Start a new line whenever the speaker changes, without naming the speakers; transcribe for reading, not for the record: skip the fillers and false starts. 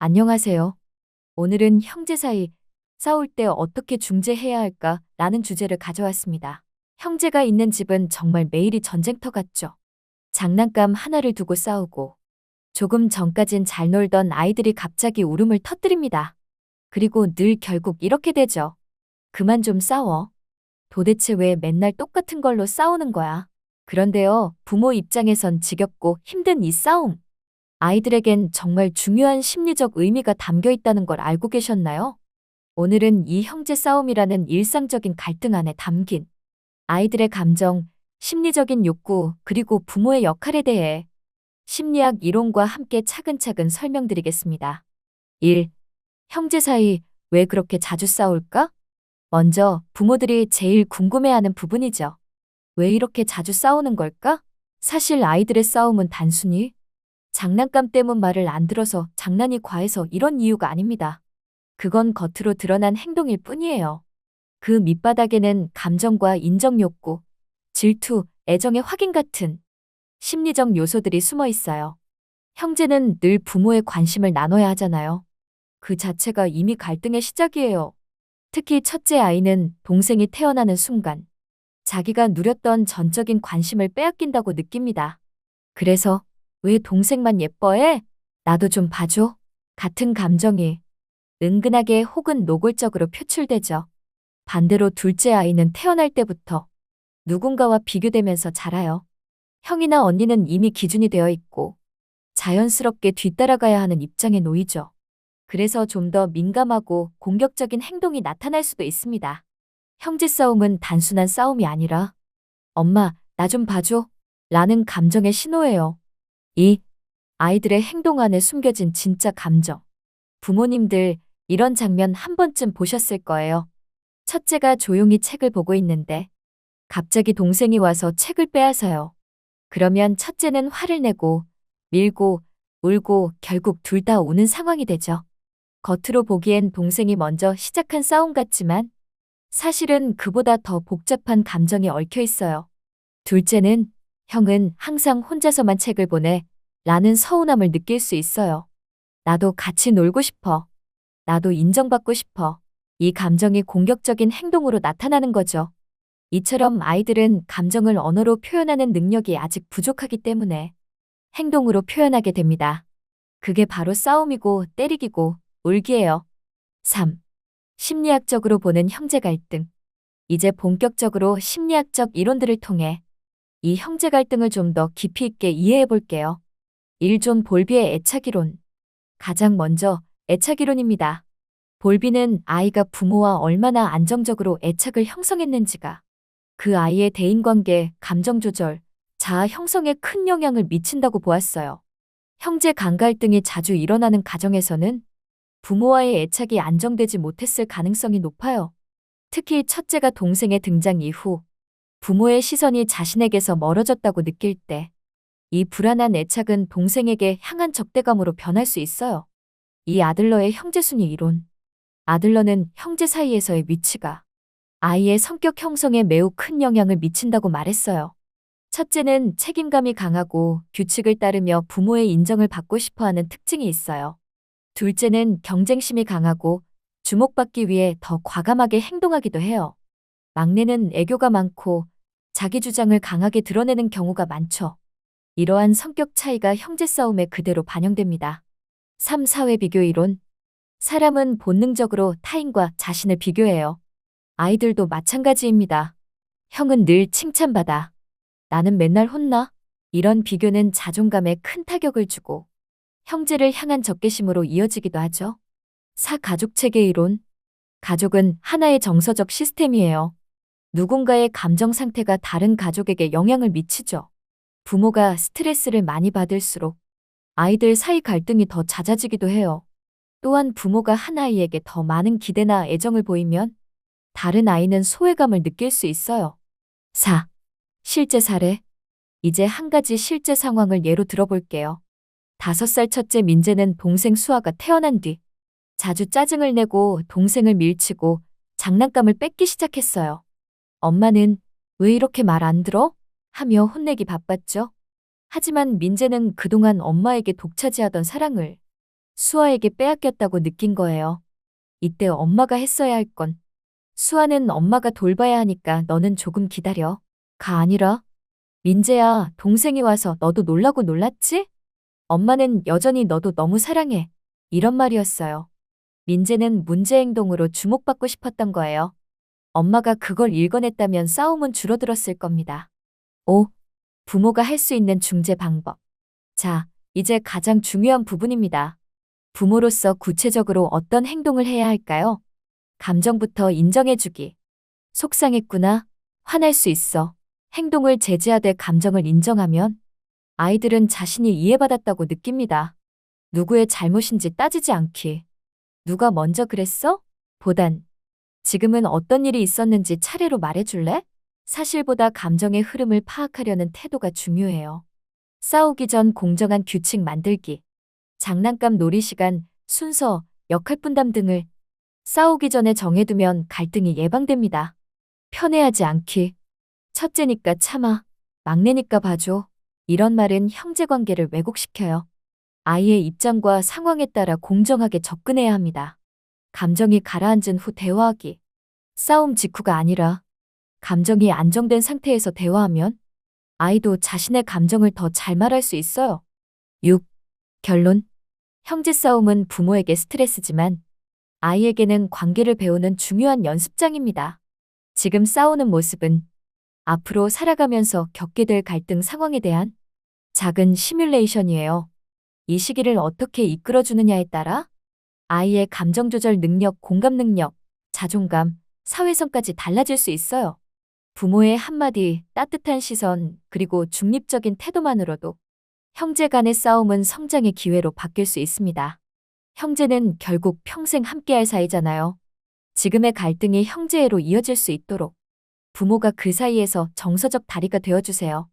안녕하세요. 오늘은 형제 사이 싸울 때 어떻게 중재해야 할까라는 주제를 가져왔습니다. 형제가 있는 집은 정말 매일이 전쟁터 같죠. 장난감 하나를 두고 싸우고 조금 전까진 잘 놀던 아이들이 갑자기 울음을 터뜨립니다. 그리고 늘 결국 이렇게 되죠. 그만 좀 싸워. 도대체 왜 맨날 똑같은 걸로 싸우는 거야? 그런데요, 부모 입장에선 지겹고 힘든 이 싸움. 아이들에겐 정말 중요한 심리적 의미가 담겨 있다는 걸 알고 계셨나요? 오늘은 이 형제 싸움이라는 일상적인 갈등 안에 담긴 아이들의 감정, 심리적인 욕구, 그리고 부모의 역할에 대해 심리학 이론과 함께 차근차근 설명드리겠습니다. 1. 형제 사이 왜 그렇게 자주 싸울까? 먼저 부모들이 제일 궁금해하는 부분이죠. 왜 이렇게 자주 싸우는 걸까? 사실 아이들의 싸움은 단순히 장난감 때문 말을 안 들어서 장난이 과해서 이런 이유가 아닙니다. 그건 겉으로 드러난 행동일 뿐이에요. 그 밑바닥에는 감정과 인정 욕구, 질투, 애정의 확인 같은 심리적 요소들이 숨어 있어요. 형제는 늘 부모의 관심을 나눠야 하잖아요. 그 자체가 이미 갈등의 시작이에요. 특히 첫째 아이는 동생이 태어나는 순간 자기가 누렸던 전적인 관심을 빼앗긴다고 느낍니다. 그래서 왜 동생만 예뻐해? 나도 좀 봐줘. 같은 감정이 은근하게 혹은 노골적으로 표출되죠. 반대로 둘째 아이는 태어날 때부터 누군가와 비교되면서 자라요. 형이나 언니는 이미 기준이 되어 있고 자연스럽게 뒤따라가야 하는 입장에 놓이죠. 그래서 좀 더 민감하고 공격적인 행동이 나타날 수도 있습니다. 형제 싸움은 단순한 싸움이 아니라 엄마, 나 좀 봐줘. 라는 감정의 신호예요. 이 아이들의 행동 안에 숨겨진 진짜 감정. 부모님들 이런 장면 한 번쯤 보셨을 거예요. 첫째가 조용히 책을 보고 있는데 갑자기 동생이 와서 책을 빼앗아요. 그러면 첫째는 화를 내고 밀고 울고 결국 둘 다 우는 상황이 되죠. 겉으로 보기엔 동생이 먼저 시작한 싸움 같지만 사실은 그보다 더 복잡한 감정이 얽혀 있어요. 둘째는 형은 항상 혼자서만 책을 보내 라는 서운함을 느낄 수 있어요. 나도 같이 놀고 싶어. 나도 인정받고 싶어. 이 감정이 공격적인 행동으로 나타나는 거죠. 이처럼 아이들은 감정을 언어로 표현하는 능력이 아직 부족하기 때문에 행동으로 표현하게 됩니다. 그게 바로 싸움이고 때리기고 울기예요. 3. 심리학적으로 보는 형제 갈등. 이제 본격적으로 심리학적 이론들을 통해 이 형제 갈등을 좀 더 깊이 있게 이해해 볼게요. 1존 볼비의 애착이론. 가장 먼저 애착이론입니다. 볼비는 아이가 부모와 얼마나 안정적으로 애착을 형성했는지가 그 아이의 대인관계, 감정조절, 자아 형성에 큰 영향을 미친다고 보았어요. 형제 간 갈등이 자주 일어나는 가정에서는 부모와의 애착이 안정되지 못했을 가능성이 높아요. 특히 첫째가 동생의 등장 이후 부모의 시선이 자신에게서 멀어졌다고 느낄 때 이 불안한 애착은 동생에게 향한 적대감으로 변할 수 있어요. 이 아들러의 형제순위 이론. 아들러는 형제 사이에서의 위치가 아이의 성격 형성에 매우 큰 영향을 미친다고 말했어요. 첫째는 책임감이 강하고 규칙을 따르며 부모의 인정을 받고 싶어하는 특징이 있어요. 둘째는 경쟁심이 강하고 주목받기 위해 더 과감하게 행동하기도 해요. 막내는 애교가 많고 자기 주장을 강하게 드러내는 경우가 많죠. 이러한 성격 차이가 형제 싸움에 그대로 반영됩니다. 3. 사회 비교 이론. 사람은 본능적으로 타인과 자신을 비교해요. 아이들도 마찬가지입니다. 형은 늘 칭찬받아. 나는 맨날 혼나. 이런 비교는 자존감에 큰 타격을 주고 형제를 향한 적개심으로 이어지기도 하죠. 4. 가족 체계 이론. 가족은 하나의 정서적 시스템이에요. 누군가의 감정 상태가 다른 가족에게 영향을 미치죠. 부모가 스트레스를 많이 받을수록 아이들 사이 갈등이 더 잦아지기도 해요. 또한 부모가 한 아이에게 더 많은 기대나 애정을 보이면 다른 아이는 소외감을 느낄 수 있어요. 4. 실제 사례. 이제 한 가지 실제 상황을 예로 들어볼게요. 5살 첫째 민재는 동생 수아가 태어난 뒤 자주 짜증을 내고 동생을 밀치고 장난감을 뺏기 시작했어요. 엄마는 왜 이렇게 말 안 들어? 하며 혼내기 바빴죠. 하지만 민재는 그동안 엄마에게 독차지하던 사랑을 수아에게 빼앗겼다고 느낀 거예요. 이때 엄마가 했어야 할 건. 수아는 엄마가 돌봐야 하니까 너는 조금 기다려. 가 아니라, 민재야, 동생이 와서 너도 놀라고 놀랐지? 엄마는 여전히 너도 너무 사랑해. 이런 말이었어요. 민재는 문제 행동으로 주목받고 싶었던 거예요. 엄마가 그걸 읽어냈다면 싸움은 줄어들었을 겁니다. 5. 부모가 할 수 있는 중재 방법. 자, 이제 가장 중요한 부분입니다. 부모로서 구체적으로 어떤 행동을 해야 할까요? 감정부터 인정해주기. 속상했구나. 화날 수 있어. 행동을 제지하되 감정을 인정하면 아이들은 자신이 이해받았다고 느낍니다. 누구의 잘못인지 따지지 않기. 누가 먼저 그랬어? 보단 지금은 어떤 일이 있었는지 차례로 말해줄래? 사실보다 감정의 흐름을 파악하려는 태도가 중요해요. 싸우기 전 공정한 규칙 만들기. 장난감 놀이 시간, 순서, 역할 분담 등을 싸우기 전에 정해두면 갈등이 예방됩니다. 편애하지 않기. 첫째니까 참아. 막내니까 봐줘. 이런 말은 형제 관계를 왜곡시켜요. 아이의 입장과 상황에 따라 공정하게 접근해야 합니다. 감정이 가라앉은 후 대화하기. 싸움 직후가 아니라 감정이 안정된 상태에서 대화하면 아이도 자신의 감정을 더 잘 말할 수 있어요. 6. 결론. 형제 싸움은 부모에게 스트레스지만 아이에게는 관계를 배우는 중요한 연습장입니다. 지금 싸우는 모습은 앞으로 살아가면서 겪게 될 갈등 상황에 대한 작은 시뮬레이션이에요. 이 시기를 어떻게 이끌어주느냐에 따라 아이의 감정 조절 능력, 공감 능력, 자존감, 사회성까지 달라질 수 있어요. 부모의 한마디, 따뜻한 시선, 그리고 중립적인 태도만으로도 형제 간의 싸움은 성장의 기회로 바뀔 수 있습니다. 형제는 결국 평생 함께할 사이잖아요. 지금의 갈등이 형제애로 이어질 수 있도록 부모가 그 사이에서 정서적 다리가 되어주세요.